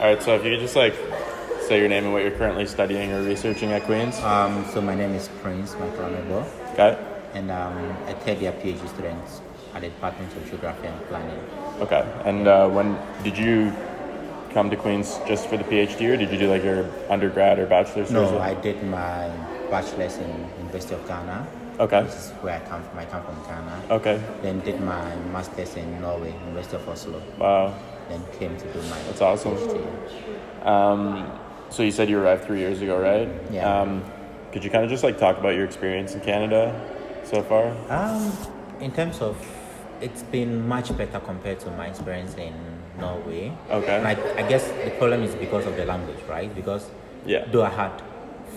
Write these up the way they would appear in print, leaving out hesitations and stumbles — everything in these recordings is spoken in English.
All right, so if you could just like say your name and what you're currently studying or researching at Queens. So my name is Prince Macronebo, Okay. and I'm a third-year PhD student at the Department of Geography and Planning. Okay. And when did you come to Queens just for the PhD, or did you do like your undergrad or bachelor's? No, I did my bachelor's in University of Ghana. Okay. Which is where I come from. I come from Ghana. Okay. Then did my master's in Norway, University of Oslo. Wow. Then came to do my That's awesome. PhD. So you said you arrived 3 years ago, right? Yeah. Could you kind of just like talk about your experience in Canada so far? In terms of, it's been much better compared to my experience in Norway. Okay. And I guess the problem is because of the language, right? Because though I had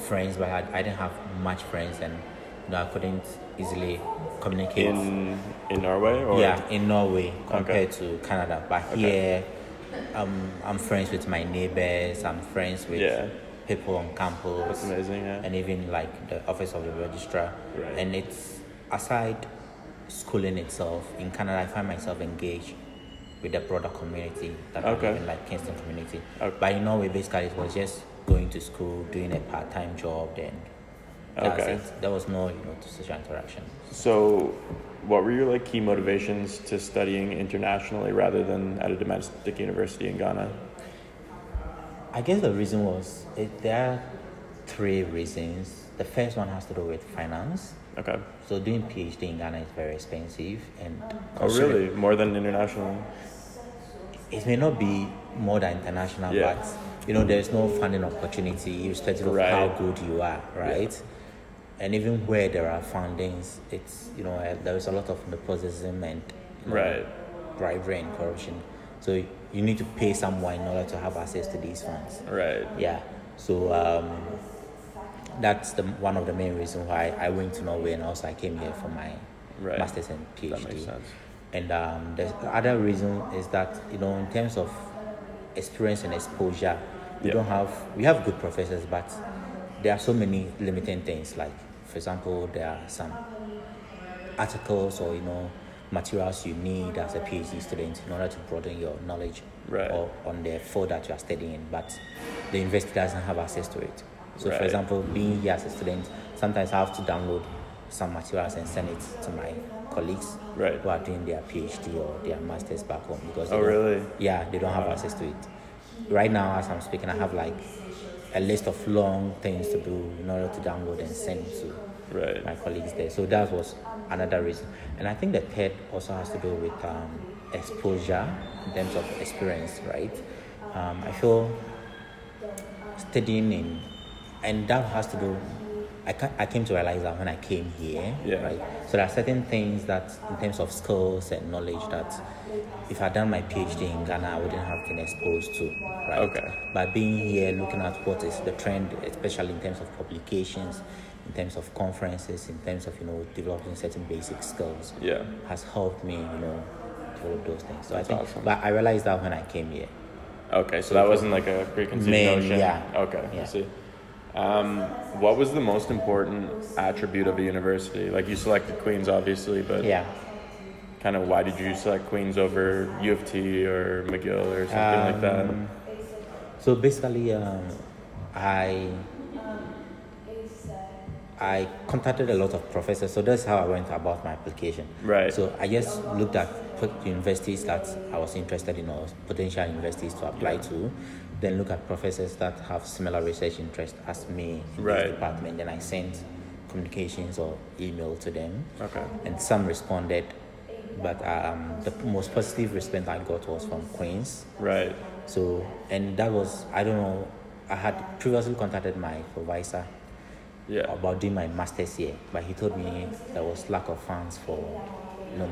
friends, but I didn't have much friends, and I couldn't easily communicate. In Norway? Or? Yeah, in Norway compared to Canada. But here, I'm friends with my neighbors. I'm friends with people on campus. That's amazing, yeah. And even like the office of the registrar. Right. And it's aside schooling itself, in Canada, I find myself engaged with the broader community that I live in, like Kingston community. Okay. But in Norway, basically, it was just going to school, doing a part-time job, then that's it. There was no, social interaction. So, what were your like key motivations to studying internationally rather than at a domestic university in Ghana? I guess the reason was, there are three reasons. The first one has to do with finance. Okay. So doing PhD in Ghana is very expensive, and really? More than international? It may not be more than international, but there's no funding opportunity irrespective of how good you are, right? Yeah. And even where there are fundings, it's there is a lot of nepotism and bribery and corruption. So you need to pay someone in order to have access to these funds. Right. Yeah. So that's one of the main reasons why I went to Norway, and also I came here for my master's and PhD. That makes sense. And the other reason is that in terms of experience and exposure, we have good professors, but there are so many limiting things. Like, for example, there are some articles or materials you need as a PhD student in order to broaden your knowledge or on the field that you are studying, but the university doesn't have access to it. So, for example, being here as a student, sometimes I have to download some materials and send it to my colleagues who are doing their PhD or their masters back home, because they don't have access to it. Right now, as I'm speaking, I have like a list of long things to do in order to download and send to my colleagues there. So that was another reason. And I think the third also has to do with exposure in terms of experience, right? I feel studying and that has to do, I came to realize that when I came here, right? So there are certain things that, in terms of skills and knowledge, that if I'd done my PhD in Ghana, I wouldn't have been exposed to, right? Okay. But being here, looking at what is the trend, especially in terms of publications, in terms of conferences, in terms of developing certain basic skills, has helped me, develop those things. So but I realized that when I came here. Okay, so that wasn't like a preconceived notion. Yeah. Okay, I see. What was the most important attribute of a university? Like, you selected Queens, obviously, but kind of why did you select Queens over U of T or McGill or something like that? So basically, I contacted a lot of professors, so that's how I went about my application. Right. So I just looked at universities that I was interested in, or potential universities to apply to, then look at professors that have similar research interest as me in this department. Then I sent communications or email to them. Okay. And some responded, but the most positive response I got was from Queens. Right. So, and that was, I don't know, I had previously contacted my supervisor about doing my master's here, but he told me there was lack of funds for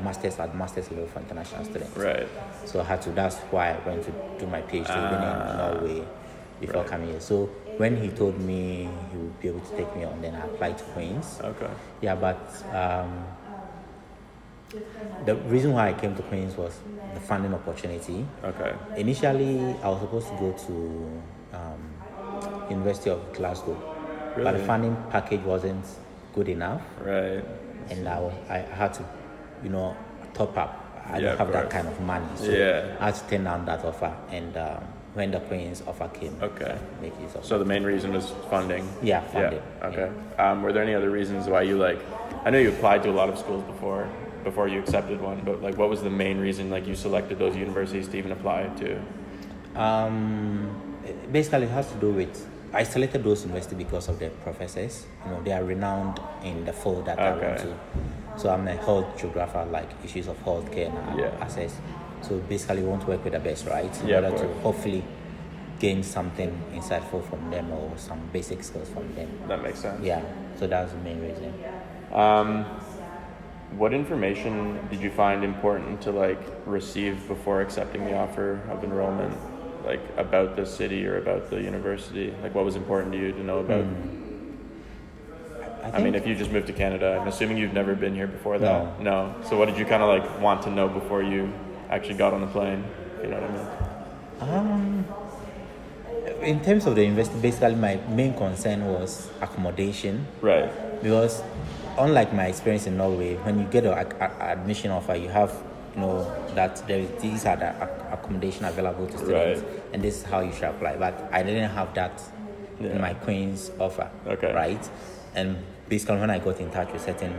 master's level for international students. Right. So that's why I went to do my PhD even in Norway before coming here. So when he told me he would be able to take me on, then I applied to Queens. Okay. Yeah, but the reason why I came to Queens was the funding opportunity. Okay. Initially, I was supposed to go to University of Glasgow, but the funding package wasn't good enough. Right. And I had to, top up. I don't have that kind of money, so I had to turn down that offer. And when the Queen's offer came. Okay. Make use of so the main reason was funding? Yeah, funding. Yeah. Okay. Yeah. Were there any other reasons why you I know you applied to a lot of schools before you accepted one, but what was the main reason you selected those universities to even apply to? Basically, it has to do with, I selected those universities because of their professors. They are renowned in the field that I want to. So I'm a health geographer, issues of healthcare and access. So basically, we want to work with the best, right? In order to hopefully gain something insightful from them or some basic skills from them. That makes sense. Yeah. So that's the main reason. What information did you find important to receive before accepting the offer of enrollment? About the city or about the university? What was important to you to know about? I mean, if you just moved to Canada, I'm assuming you've never been here before that. No. So what did you kind of want to know before you actually got on the plane? You know what I mean? In terms of the university, basically my main concern was accommodation. Right. Because unlike my experience in Norway, when you get an admission offer, you have that these are the accommodation available to students, and this is how you should apply. But I didn't have that in my Queen's offer, right? And basically, when I got in touch with certain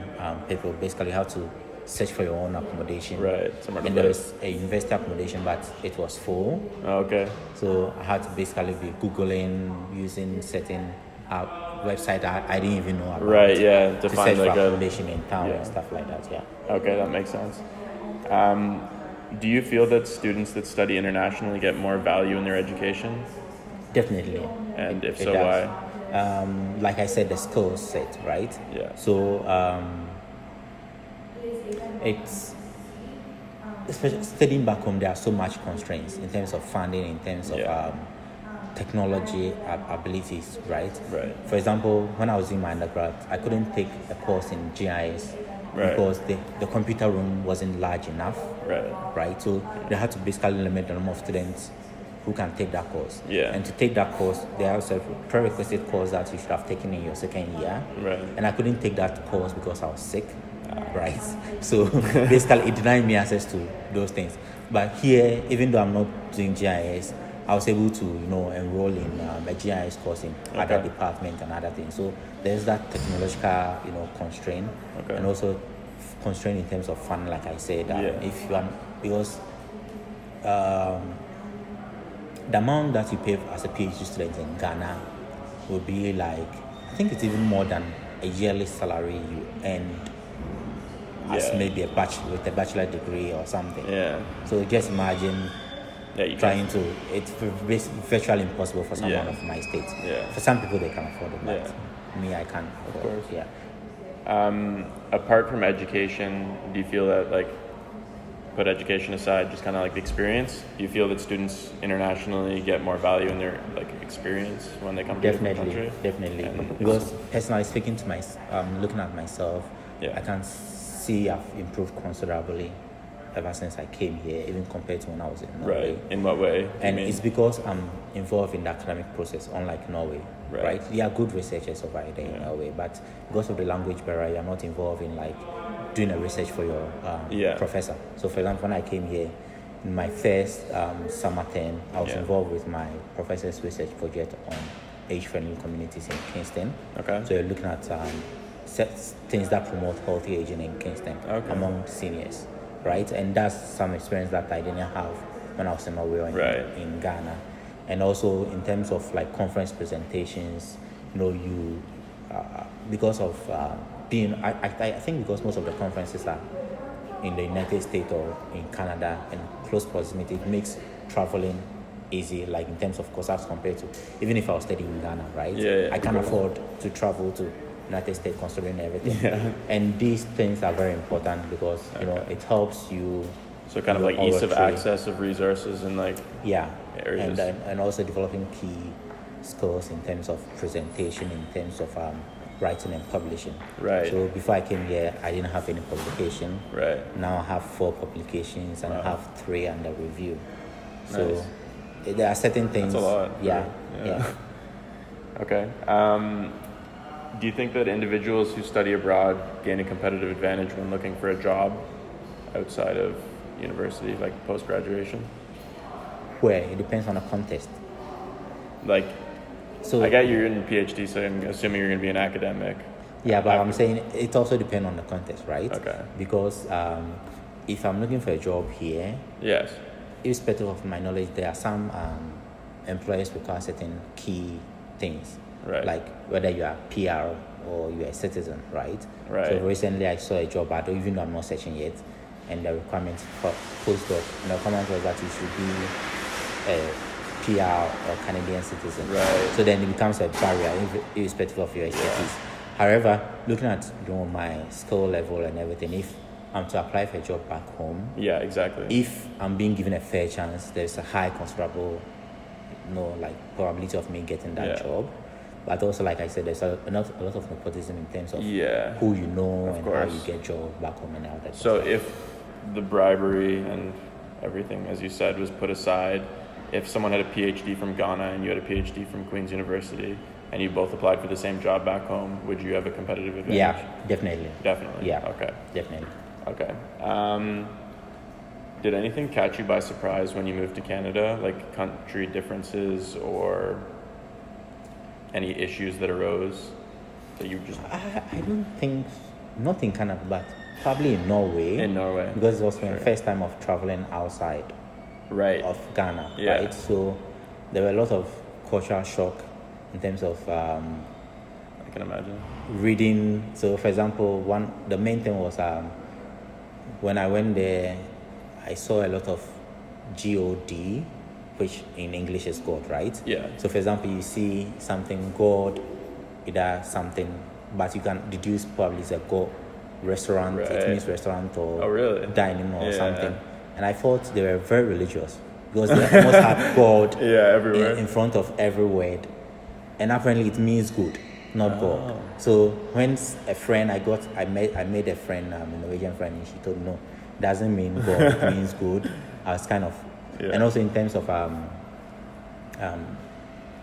people, basically you have to search for your own accommodation. Right. And there was a university accommodation, but it was full. Okay. So I had to basically be Googling, using certain website I didn't even know about. Right, yeah. To find search for accommodation in town and stuff like that, yeah. Okay, that makes sense. Do you feel that students that study internationally get more value in their education? Definitely. And if so, why? Like I said, the skill set, right? Yeah. So it's, especially studying back home, there are so much constraints in terms of funding, in terms of technology abilities, right? Right. For example, when I was in my undergrad, I couldn't take a course in GIS because the computer room wasn't large enough. Right. So they had to basically limit the number of students who can take that course. Yeah. And to take that course, there are also prerequisite course that you should have taken in your second year. Right. And I couldn't take that course because I was sick. Right. So basically it denied me access to those things. But here, even though I'm not doing GIS, I was able to, enroll in a GIS course in other departments and other things. So there's that technological, constraint, and also constraint in terms of funding, like I said. If you are, because the amount that you pay as a PhD student in Ghana will be I think it's even more than a yearly salary you earn as maybe a bachelor degree or something. Yeah. So just imagine. It's virtually impossible for someone of my state. Yeah. For some people, they can afford it, but me, I can't afford it. Yeah. Apart from education, do you feel that, put education aside, just kind of the experience, do you feel that students internationally get more value in their, experience when they come to the country? Definitely. Because personally speaking to looking at myself, I can see I've improved considerably ever since I came here, even compared to when I was in Norway. Right. In what way? And it's because I'm involved in the academic process, unlike Norway. Right? They are good researchers over there in Norway, but because of the language barrier, you're not involved in doing a research for your professor. So for example, when I came here, in my first summer term, I was involved with my professor's research project on age-friendly communities in Kingston. Okay. So you're looking at things that promote healthy aging in Kingston among seniors. Right, and that's some experience that I didn't have when I was in Norway or in Ghana. And also in terms of conference presentations, you because of being, I think because most of the conferences are in the United States or in Canada and close proximity, it makes traveling easy, in terms of costs as compared to even if I was studying in Ghana, right? I can afford to travel to United States considering everything. Yeah. And these things are very important because it helps you. So kind of ease of access of resources and areas. And also developing key skills in terms of presentation, in terms of writing and publishing. Right. So before I came here, I didn't have any publication. Right. Now I have 4 publications and I have 3 under review. So there are certain things. That's a lot. Yeah. Okay. Do you think that individuals who study abroad gain a competitive advantage when looking for a job outside of university, post-graduation? where it depends on the context. Like, so I get you're in PhD, so I'm assuming you're going to be an academic. Yeah, but I'm saying it also depends on the context, right? Okay. Because if I'm looking for a job here, yes, irrespective of my knowledge, there are some employers require certain key things, right? Like whether you are PR or you are a citizen, right? Right. So recently I saw a job ad, even though I'm not searching yet, and the requirement for postdoc, and the requirement was that you should be a PR or Canadian citizen. Right. So then it becomes a barrier, irrespective of your expertise. Yeah. However, looking at my skill level and everything, if I'm to apply for a job back home, yeah, exactly. If I'm being given a fair chance, there's a high considerable, probability of me getting that job. But also, like I said, there's a lot of nepotism in terms of who you know and how you get job back home and all that. So if the bribery and everything, as you said, was put aside, if someone had a PhD from Ghana and you had a PhD from Queen's University, and you both applied for the same job back home, would you have a competitive advantage? Yeah, definitely. Definitely? Yeah. Okay. Definitely. Okay. Did anything catch you by surprise when you moved to Canada? Like country differences or any issues that arose that you just... I don't think, not in Canada, but probably in Norway. In Norway. Because it was my first time of traveling outside of Ghana, right? So there were a lot of cultural shock in terms of I can imagine reading. So for example, the main thing was when I went there, I saw a lot of God, which in English is God, right? Yeah. So for example, you see something God, either something, but you can deduce probably it's a God restaurant. Right. It means restaurant or dining or something. And I thought they were very religious because they almost had God everywhere in front of every word. And apparently it means good, not God. So when a friend I made a friend, a Norwegian friend, and she told me no, it doesn't mean God, it means good. I was kind of, and also in terms of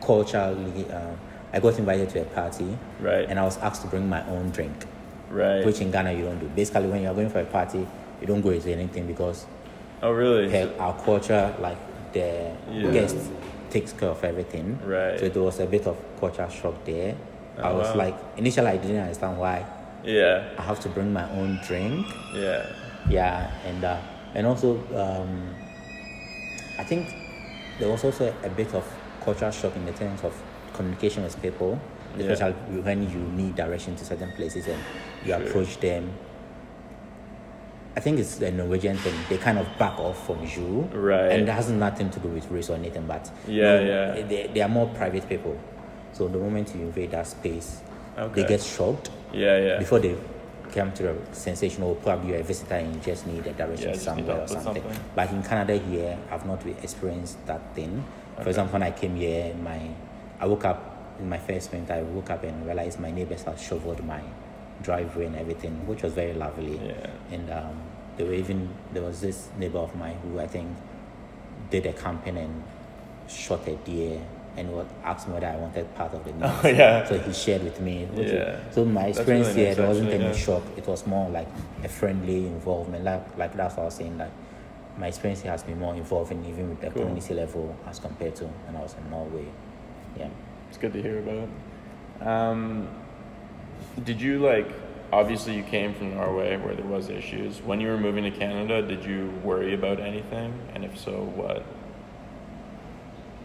culturally, I got invited to a party, right? And I was asked to bring my own drink, right? Which in Ghana you don't do. Basically, when you're going for a party, you don't go into anything because, our culture, like the guest takes care of everything, right? So there was a bit of culture shock there. I was like, initially I didn't understand why. Yeah. I have to bring my own drink. Yeah. Yeah, and also I think there was also a bit of cultural shock in the terms of communication with people, especially when you need direction to certain places and you approach them. I think it's the Norwegian thing. They kind of back off from you, right? And that has nothing to do with race or anything. But they are more private people. So the moment you invade that space, they get shocked. Before they come to the sensation, or probably you're a visitor and you just need a direction somewhere or something. But in Canada here, I've not really experienced that thing. For example, when I came here, I woke up in my first winter. I woke up and realized my neighbors had shoveled my driveway and everything, which was very lovely. And there was this neighbor of mine who I think did a campaign and shot a deer and asked me whether I wanted part of the meat. So he shared with me. So my experience really here, there wasn't any shock. It was more like a friendly involvement. Like that's what I was saying. Like my experience here has been more involving, even with the community level as compared to when I was in Norway. Yeah, it's good to hear about. Did you obviously you came from Norway where there was issues. When you were moving to Canada, did you worry about anything? And if so, what?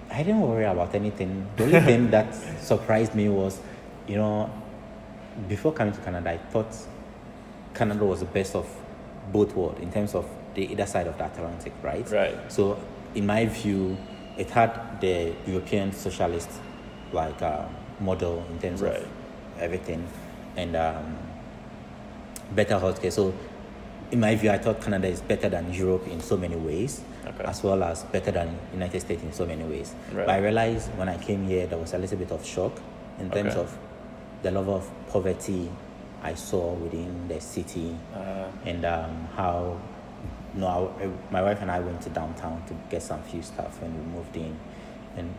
I didn't worry about anything. The only thing that surprised me was, before coming to Canada, I thought Canada was the best of both worlds in terms of the either side of the Atlantic, right? Right. So, in my view, it had the European socialist model in terms of everything, and better healthcare. So, in my view, I thought Canada is better than Europe in so many ways, as well as better than United States in so many ways. But I realized when I came here, there was a little bit of shock in terms of the level of poverty I saw within the city, and how my wife and I went to downtown to get some few stuff when we moved in, and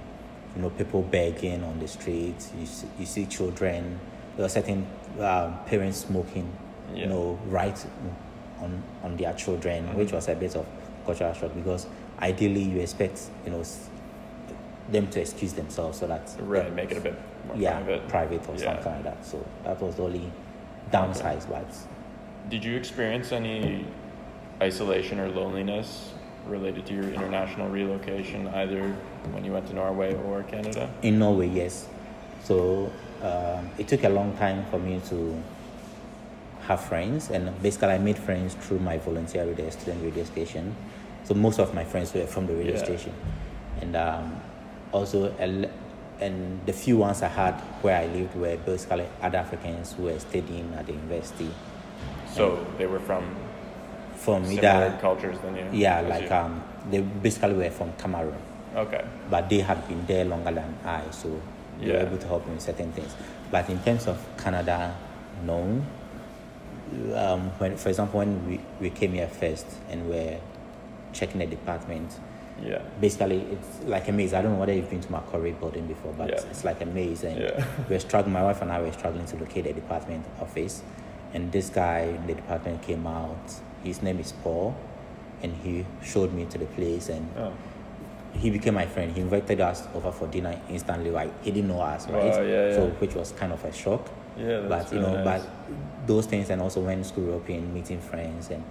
people begging on the streets. You see children. There were certain parents smoking, right on their children, which was a bit of cultural shock because ideally you expect, them to excuse themselves so that make it a bit more private or something like that. So that was the only downside. Okay. But did you experience any isolation or loneliness related to your international relocation, either when you went to Norway or Canada? In Norway, yes. So it took a long time for me to have friends, and basically I made friends through my volunteer with the student radio station. So most of my friends were from the radio station, and also and the few ones I had where I lived were basically other Africans who were studying at the university. So they were from similar either cultures than you? Yeah, like they basically were from Cameroon. Okay. But they had been there longer than I, so they were able to help me with certain things. But in terms of Canada, no. When, for example, when we came here first and we're checking the department, basically it's like a maze. I don't know whether you've been to Macquarie building before, but it's like a maze, and we're struggling. My wife and I were struggling to locate the department office, and this guy in the department came out. His name is Paul, and he showed me to the place, and he became my friend. He invited us over for dinner instantly. Like, he didn't know us, right? So which was kind of a shock. Yeah, but really nice. But those things, and also when school opened, meeting friends, and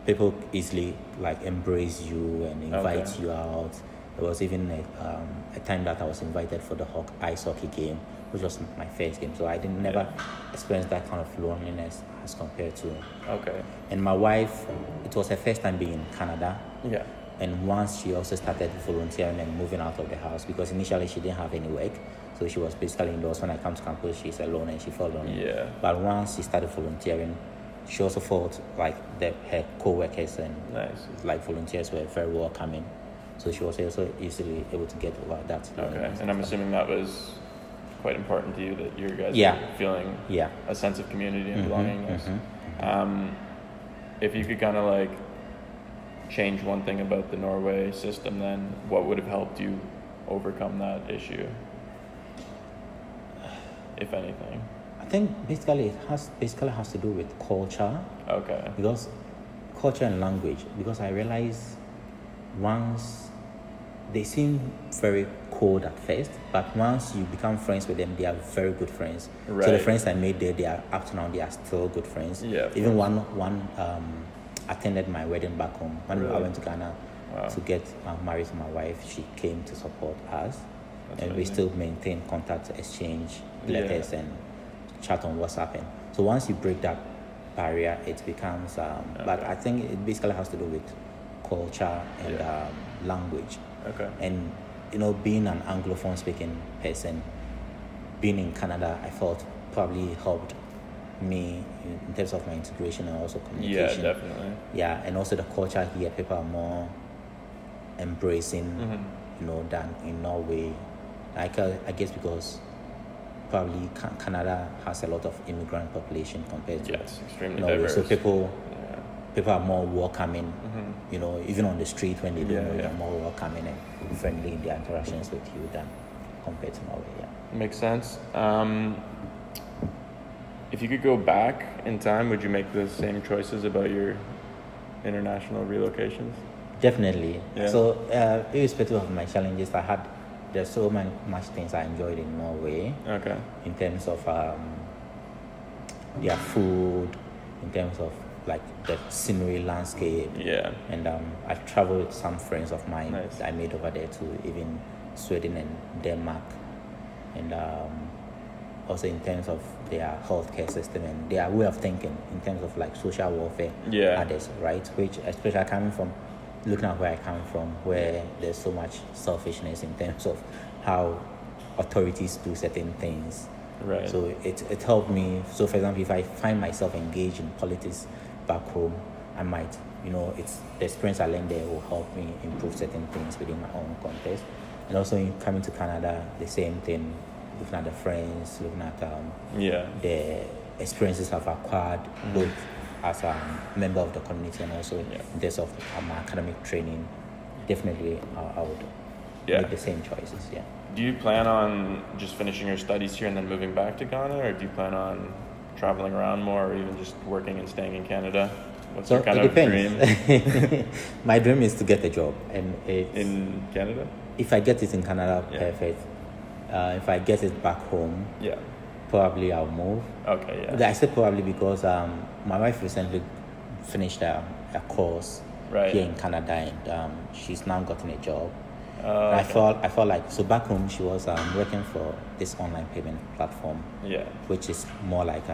people easily like embrace you and invite you out. There was even a time that I was invited for the ice hockey game, which was my first game. So I never experienced that kind of loneliness as compared to. Okay. And my wife, it was her first time being in Canada. Yeah. And once she also started volunteering and moving out of the house, because initially she didn't have any work. So she was basically indoors. When I come to campus, she's alone and she felt lonely. Yeah. But once she started volunteering, she also felt like her co-workers and like volunteers were very welcoming. So she was also easily able to get over that. Okay. And I'm assuming that was quite important to you, that you guys were feeling a sense of community and belongingness. If you could kind of like change one thing about the Norway system, then what would have helped you overcome that issue, if anything? I think basically it has to do with culture. Okay. Because culture and language. Because I realized once they seem very cold at first, but once you become friends with them, they are very good friends. Right. So the friends I made there, they are up to now, they are still good friends. Yeah. Even one attended my wedding back home. When I went to Ghana to get married to my wife, she came to support us. That's and amazing. We still maintain contact, exchange letters and chat on WhatsApp. So once you break that barrier, it becomes but I think it basically has to do with culture and language. Okay. And being an Anglophone speaking person, being in Canada, I felt probably helped me in terms of my integration and also communication. Yeah, definitely. Yeah, and also the culture here, people are more embracing, than in Norway. I guess because probably Canada has a lot of immigrant population compared to extremely Norway. diverse. So people are more welcoming, even on the street when they don't know, they're more welcoming and friendly in their interactions with you than compared to Norway. Yeah, makes sense. If you could go back in time, would you make the same choices about your international relocations? Definitely. Yeah. So, irrespective of my challenges, there's so much things I enjoyed in Norway. Okay. In terms of their food, in terms of like the scenery, landscape. Yeah. And I've traveled with some friends of mine that I made over there to even Sweden and Denmark. And also in terms of their healthcare system and their way of thinking in terms of like social welfare others, right? Which, especially coming from, looking at where I come from, where there's so much selfishness in terms of how authorities do certain things. Right. So it helped me. So for example, if I find myself engaged in politics back home, I might, it's the experience I learned there will help me improve certain things within my own context. And also in coming to Canada, the same thing, looking at the friends, looking at the experiences I've acquired, both as a member of the community and also in terms of my academic training. Definitely I would make the same choices. Yeah. Do you plan on just finishing your studies here and then moving back to Ghana, or do you plan on traveling around more, or even just working and staying in Canada? What's your kind of dream? My dream is to get a job, and it's in Canada. If I get it in Canada, perfect. If I get it back home, probably I'll move. Okay, yeah. I said probably because my wife recently finished a course here in Canada, and she's now gotten a job. I felt like, so back home she was working for this online payment platform, which is more like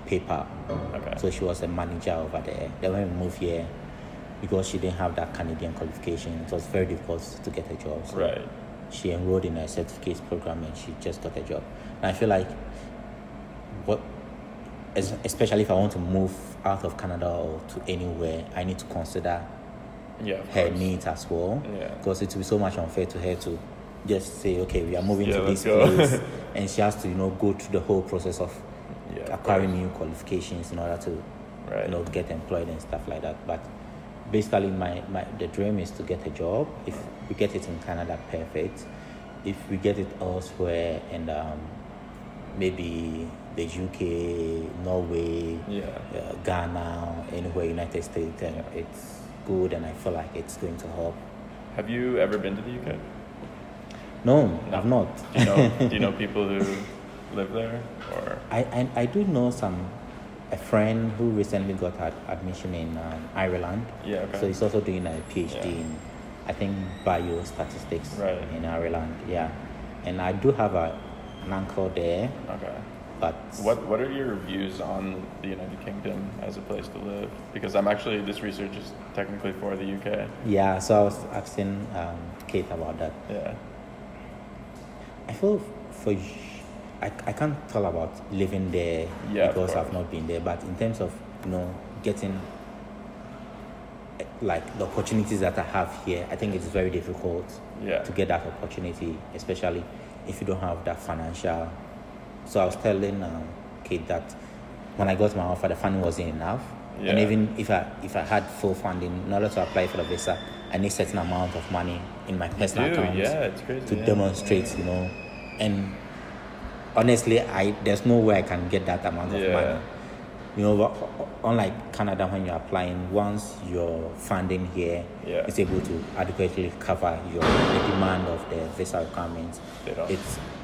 PayPal. Okay. So she was a manager over there. Then when we moved here, because she didn't have that Canadian qualification, it was very difficult to get a job. So she enrolled in a certificate program and she just got a job. And I feel like, especially if I want to move out of Canada or to anywhere, I need to consider her needs as well, because it will be so much unfair to her to just say, okay, we are moving to this place, and she has to go through the whole process of acquiring new qualifications in order to get employed and stuff like that. But basically the dream is to get a job. If we get it in Canada, perfect. If we get it elsewhere, and maybe the UK, Norway, Ghana, anywhere, United States, and it's good, and I feel like it's going to help. Have you ever been to the UK? No, I've not. Do you know people who live there? Or I do know a friend who recently got admission in Ireland. So he's also doing a PhD in, I think, biostatistics in Ireland. And I do have an uncle there. But what are your views on the United Kingdom as a place to live? Because this research is technically for the UK. Yeah, so I was asking Kate about that. I feel I can't tell about living there because I've not been there, but in terms of getting like the opportunities that I have here, I think it's very difficult to get that opportunity, especially if you don't have that financial. So I was telling Kate that when I got my offer, the funding wasn't enough. And even if I had full funding, in order to apply for the visa, I need a certain amount of money in my personal account it's crazy, to demonstrate, And honestly, there's no way I can get that amount of money. Unlike Canada, when you're applying, once your funding here is able to adequately cover the demand of the visa requirements,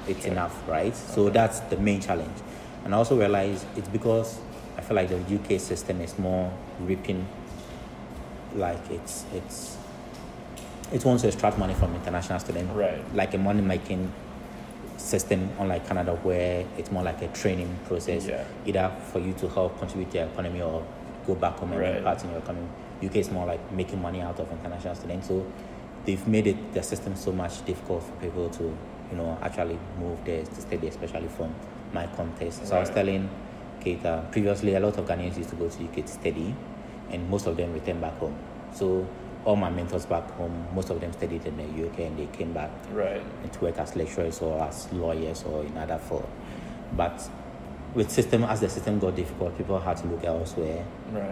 it's enough, right? So that's the main challenge. And I also realize it's because I feel like the UK system is more reaping, like it's wants to extract money from international students, like a money making system, unlike Canada, where it's more like a training process, either for you to help contribute to your economy or go back home and make part in your economy. UK is more like making money out of international students, so they've made the system so much difficult for people to actually move there to study, especially from my context. So I was telling Kate, previously a lot of Ghanaians used to go to UK to study, and most of them returned back home. So all my mentors back home, most of them studied in the UK, and they came back to work as lecturers or as lawyers or in other fields. But as the system got difficult, people had to look elsewhere.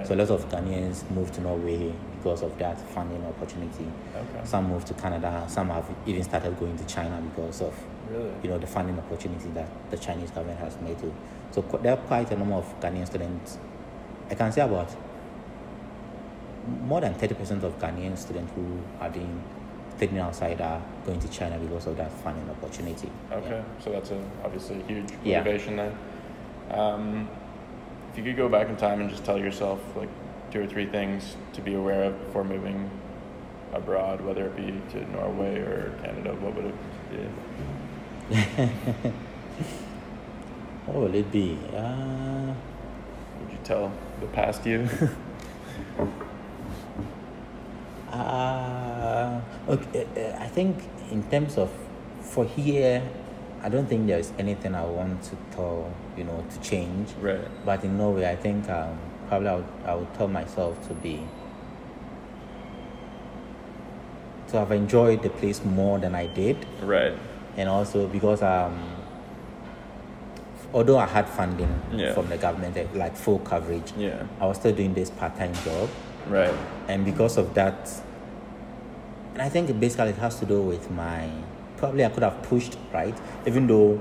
So a lot of Ghanaians moved to Norway because of that funding opportunity. Some moved to Canada. Some have even started going to China because of the funding opportunity that the Chinese government has made too. So there are quite a number of Ghanaian students. I can say about more than 30% of Ghanaian students who are doing studying outside are going to China because of that funding opportunity. So that's obviously a huge motivation then. If you could go back in time and just tell yourself like 2 or 3 things to be aware of before moving abroad, whether it be to Norway or Canada, what would it be? What will it be? Would you tell the past you? I think in terms of for here, I don't think there's anything I want to tell, to change. But in Norway, I think probably I would tell myself to have enjoyed the place more than I did. And also because although I had funding from the government, like full coverage, I was still doing this part-time job. And because of that, and I think basically it has to do with probably I could have pushed, even though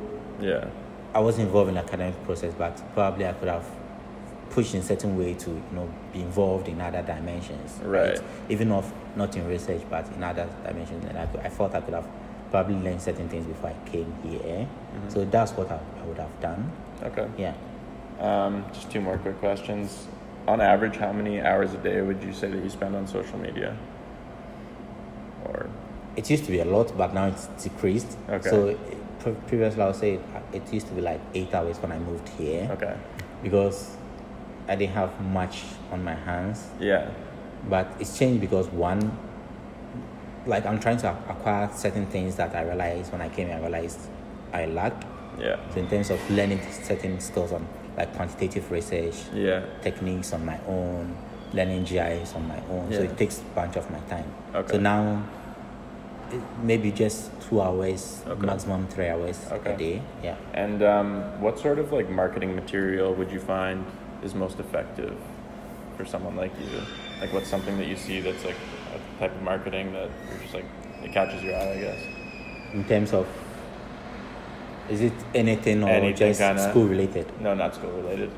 I was involved in the academic process, but probably I could have pushed in a certain way to be involved in other dimensions, right? Even if not in research but in other dimensions. And I thought I could have probably learned certain things before I came here. So that's what I would have done. Okay. Yeah. Just two more quick questions. On average, how many hours a day would you say that you spend on social media? Or it used to be a lot, but now it's decreased. Okay. So previously, I would say it used to be like 8 hours when I moved here. Okay. Because I didn't have much on my hands. Yeah. But it's changed because one, like I'm trying to acquire certain things that I realized when I came here, I realized I lacked. Yeah. So in terms of learning certain skills on like quantitative research, techniques on my own, learning GIS on my own. So it takes a bunch of my time. Okay. So now maybe just 2 hours, maximum 3 hours a day. Yeah. And what sort of like marketing material would you find is most effective for someone like you? Like what's something that you see that's like a type of marketing that you're just like, it catches your eye, I guess? In terms of, is it anything just kinda, school related? No, not school related.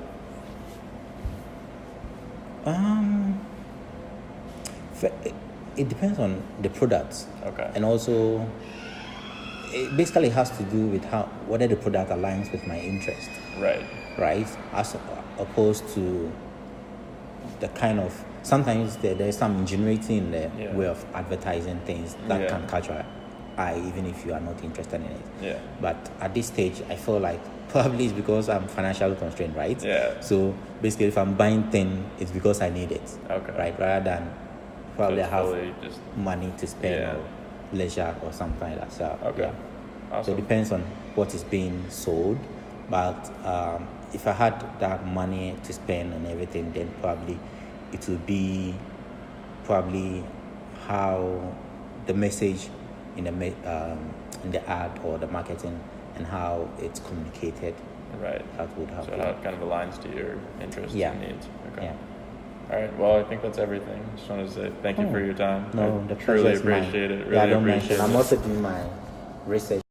It depends on the products. Okay. And also, it basically has to do with whether the product aligns with my interest. Right. Right? As opposed to the kind of, sometimes there's some ingenuity in the way of advertising things that can catch your eye even if you are not interested in it. Yeah. But at this stage, I feel like probably it's because I'm financially constrained, right? Yeah. So basically, if I'm buying things, it's because I need it. Okay. Right? Rather than probably I have just money to spend or leisure or something like that. So, okay. Awesome. So it depends on what is being sold. But if I had that money to spend and everything, then probably it would be how the message in the ad or the marketing and how it's communicated. Right. That would have. So how it kind of aligns to your interests and needs. Okay. Yeah. All right. Well, I think that's everything. Just wanted to say thank you for your time. No, I truly appreciate it. Really I don't appreciate it. I'm also doing my research.